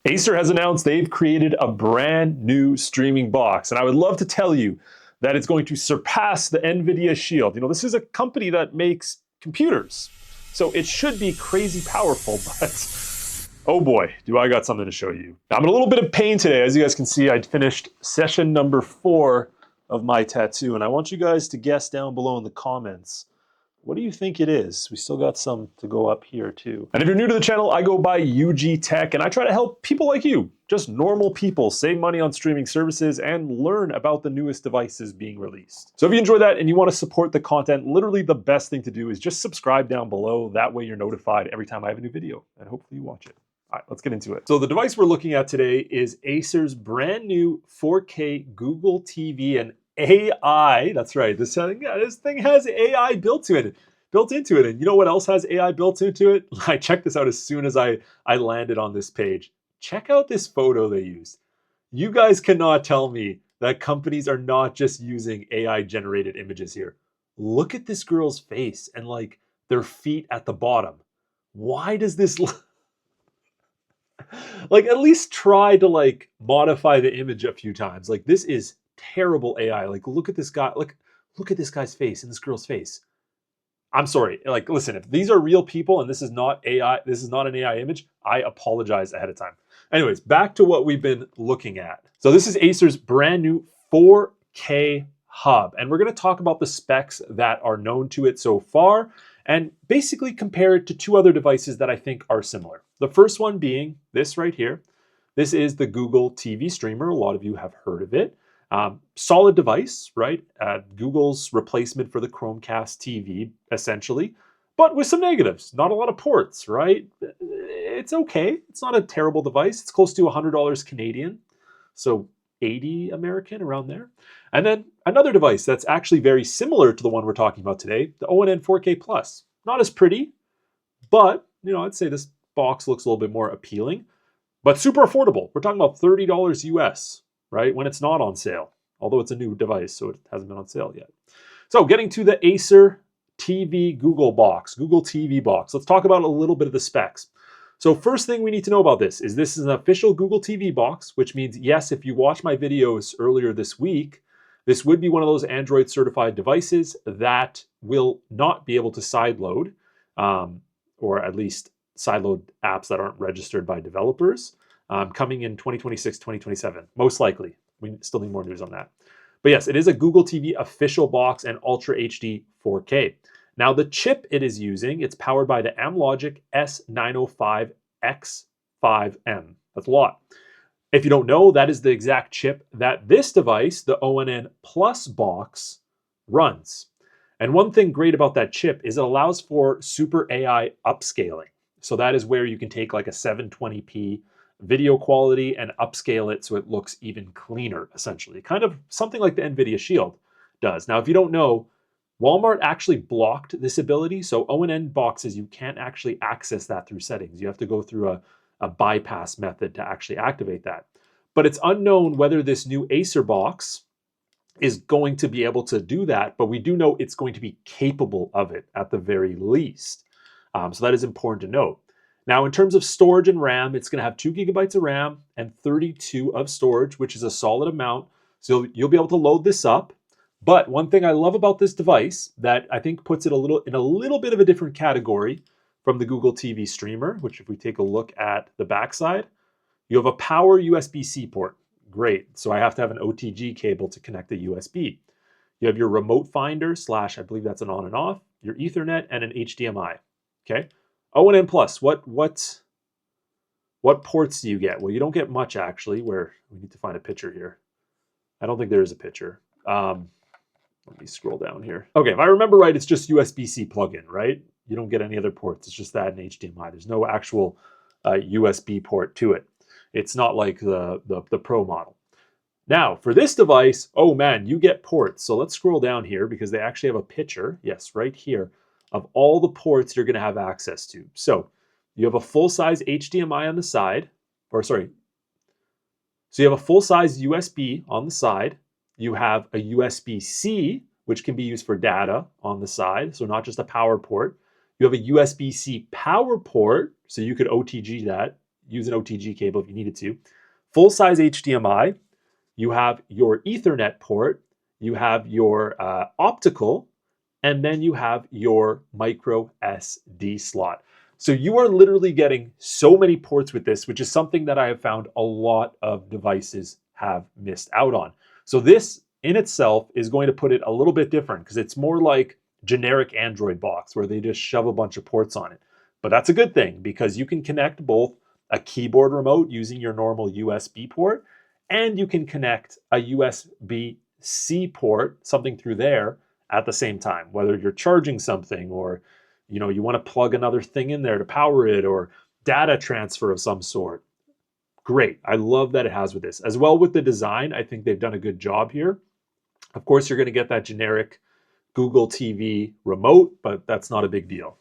Acer has announced they've created a brand new streaming box, and I would love to tell you that it's going to surpass the Nvidia Shield. You know, this is a company that makes computers, so it should be crazy powerful, but oh boy, do I got something to show you. Now, I'm in a little bit of pain today. As you guys can see, I finished session number 4 of my tattoo, and I want you guys to guess down below in the comments, what do you think it is? We still got some to go up here too. And if you're new to the channel, I go by UG Tech, and I try to help people like you, just normal people, save money on streaming services and learn about the newest devices being released. So if you enjoy that and you want to support the content, literally the best thing to do is just subscribe down below. That way you're notified every time I have a new video, and hopefully you watch it. All right, let's get into it. So the device we're looking at today is Acer's brand new 4K Google TV and AI. That's right. This thing has AI built into it. And you know what else has AI built into it? I checked this out as soon as I landed on this page. Check out this photo they used. You guys cannot tell me that companies are not just using AI generated images here. Look at this girl's face and like their feet at the bottom. Why does this like at least try to like modify the image a few times? Like this is terrible AI. Like look at this guy, look at this guy's face and this girl's face. I'm sorry. Like listen, if these are real people and this is not AI, this is not an AI image, I apologize ahead of time. Anyways, back to what we've been looking at. So this is Acer's brand new 4K hub, and we're going to talk about the specs that are known to it so far and basically compare it to two other devices that I think are similar. The first one being this right here. This is the Google TV streamer. A lot of you have heard of it. Solid device, right? Google's replacement for the Chromecast TV, essentially, but with some negatives. Not a lot of ports, right? It's okay. It's not a terrible device. It's close to $100 Canadian, so 80 American, around there. And then another device that's actually very similar to the one we're talking about today, the ONN 4K Plus. Not as pretty, but you know, I'd say this box looks a little bit more appealing, but super affordable. We're talking about $30 US, right? When it's not on sale, although it's a new device, so it hasn't been on sale yet. So getting to the Acer TV Google TV box. Let's talk about a little bit of the specs. So first thing we need to know about this is an official Google TV box, which means yes, if you watch my videos earlier this week, this would be one of those Android certified devices that will not be able to sideload, or at least sideload apps that aren't registered by developers, coming in 2026, 2027, most likely. We still need more news on that. But yes, it is a Google TV official box and Ultra HD 4K. Now the chip it is using, it's powered by the Amlogic S905X5M. That's a lot. If you don't know, that is the exact chip that this device, the ONN Plus box, runs. And one thing great about that chip is it allows for super AI upscaling. So that is where you can take like a 720p video quality and upscale it so it looks even cleaner, essentially. Kind of something like the Nvidia Shield does. Now, if you don't know, Walmart actually blocked this ability. So ONN boxes, you can't actually access that through settings. You have to go through a bypass method to actually activate that. But it's unknown whether this new Acer box is going to be able to do that, but we do know it's going to be capable of it at the very least. So that is important to note. Now, in terms of storage and RAM, it's going to have 2 gigabytes of RAM and 32 of storage, which is a solid amount. So you'll be able to load this up. But one thing I love about this device that I think puts it in a little bit of a different category from the Google TV streamer, which if we take a look at the backside, you have a power USB-C port. Great. So I have to have an OTG cable to connect the USB. You have your remote finder / I believe that's an on and off, your Ethernet, and an HDMI. Okay. ONN Plus, what ports do you get? Well, you don't get much actually. Where we need to find a picture here. I don't think there is a picture. Let me scroll down here. Okay, if I remember right, it's just USB-C plug-in, right? You don't get any other ports. It's just that and HDMI. There's no actual USB port to it. It's not like the Pro model. Now, for this device, oh man, you get ports. So let's scroll down here because they actually have a picture, yes, right here, of all the ports you're going to have access to. So you have a full-size HDMI on the side, so you have a full-size USB on the side. You have a USB-C, which can be used for data on the side, so not just a power port. You have a USB-C power port, so you could OTG that. use an OTG cable if you needed to. Full-size HDMI. You have your Ethernet port. You have your optical. And then you have your micro SD slot. So you are literally getting so many ports with this, which is something that I have found a lot of devices have missed out on. So this in itself is going to put it a little bit different because it's more like generic Android box where they just shove a bunch of ports on it. But that's a good thing because you can connect both a keyboard remote using your normal USB port, and you can connect a USB-C port, something through there, at the same time, whether you're charging something or you want to plug another thing in there to power it or data transfer of some sort. Great. I love that it has with this. As well with the design, I think they've done a good job here. Of course, you're going to get that generic Google TV remote, but that's not a big deal.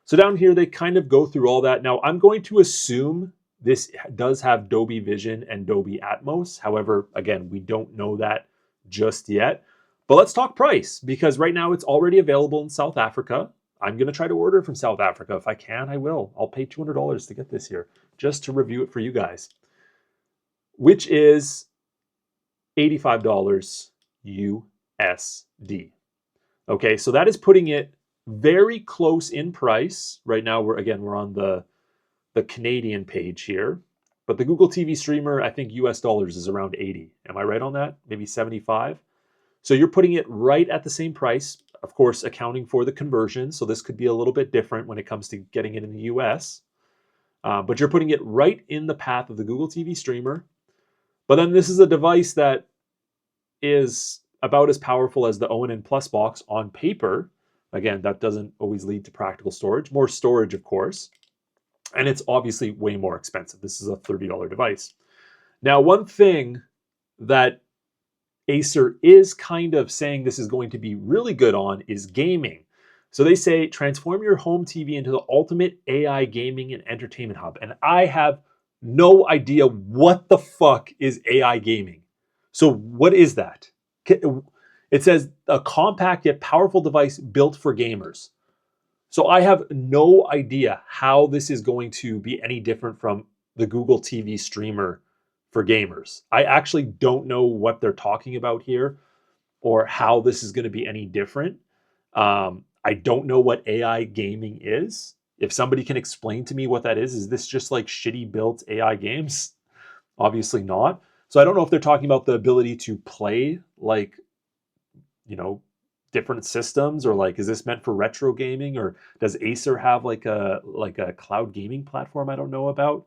So down here, they kind of go through all that. Now, I'm going to assume this does have Dolby Vision and Dolby Atmos. However, again, we don't know that just yet. But let's talk price, because right now it's already available in South Africa. I'm going to try to order it from South Africa. If I can, I will. I'll pay $200 to get this here just to review it for you guys, which is $85 USD. Okay, so that is putting it very close in price. Right now, we're on the Canadian page here. But the Google TV streamer, I think US dollars is around 80. Am I right on that? Maybe 75? So you're putting it right at the same price, of course, accounting for the conversion. So this could be a little bit different when it comes to getting it in the US. But you're putting it right in the path of the Google TV streamer. But then this is a device that is about as powerful as the ONN Plus box on paper. Again, that doesn't always lead to practical storage. More storage, of course. And it's obviously way more expensive. This is a $30 device. Now, one thing that Acer is kind of saying this is going to be really good on is gaming. So they say, transform your home TV into the ultimate AI gaming and entertainment hub. And I have no idea what the fuck is AI gaming. So what is that? It says a compact yet powerful device built for gamers. So I have no idea how this is going to be any different from the Google TV streamer for gamers. I actually don't know what they're talking about here or how this is going to be any different. I don't know what AI gaming is. If somebody can explain to me what that is this just like shitty built AI games? Obviously not. So I don't know if they're talking about the ability to play like, different systems, or like, is this meant for retro gaming, or does Acer have like a cloud gaming platform I don't know about?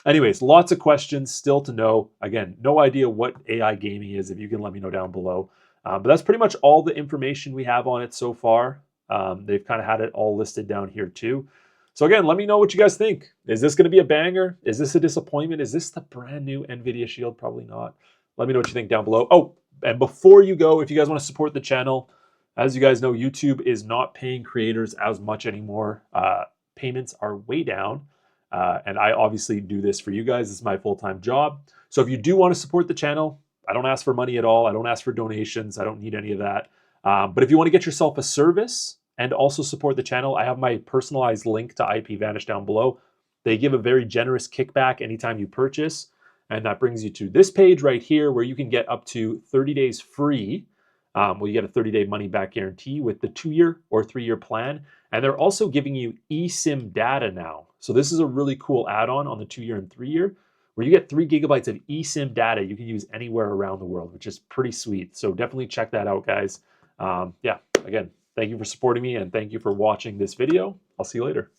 Anyways, lots of questions still to know. Again, no idea what AI gaming is. If you can let me know down below. But that's pretty much all the information we have on it so far. They've kind of had it all listed down here too. So again, let me know what you guys think. Is this going to be a banger? Is this a disappointment? Is this the brand new Nvidia Shield? Probably not. Let me know what you think down below. Oh, and before you go, if you guys want to support the channel, as you guys know, YouTube is not paying creators as much anymore. Payments are way down. And I obviously do this for you guys. It's my full-time job. So if you do want to support the channel, I don't ask for money at all. I don't ask for donations. I don't need any of that. But if you want to get yourself a service and also support the channel, I have my personalized link to IPVanish down below. They give a very generous kickback anytime you purchase. And that brings you to this page right here where you can get up to 30 days free. You get a 30-day money-back guarantee with the 2-year or 3-year plan. And they're also giving you eSIM data now. So this is a really cool add-on on the 2-year and 3-year, where you get 3 gigabytes of eSIM data you can use anywhere around the world, which is pretty sweet. So definitely check that out, guys. Yeah, again, thank you for supporting me, and thank you for watching this video. I'll see you later.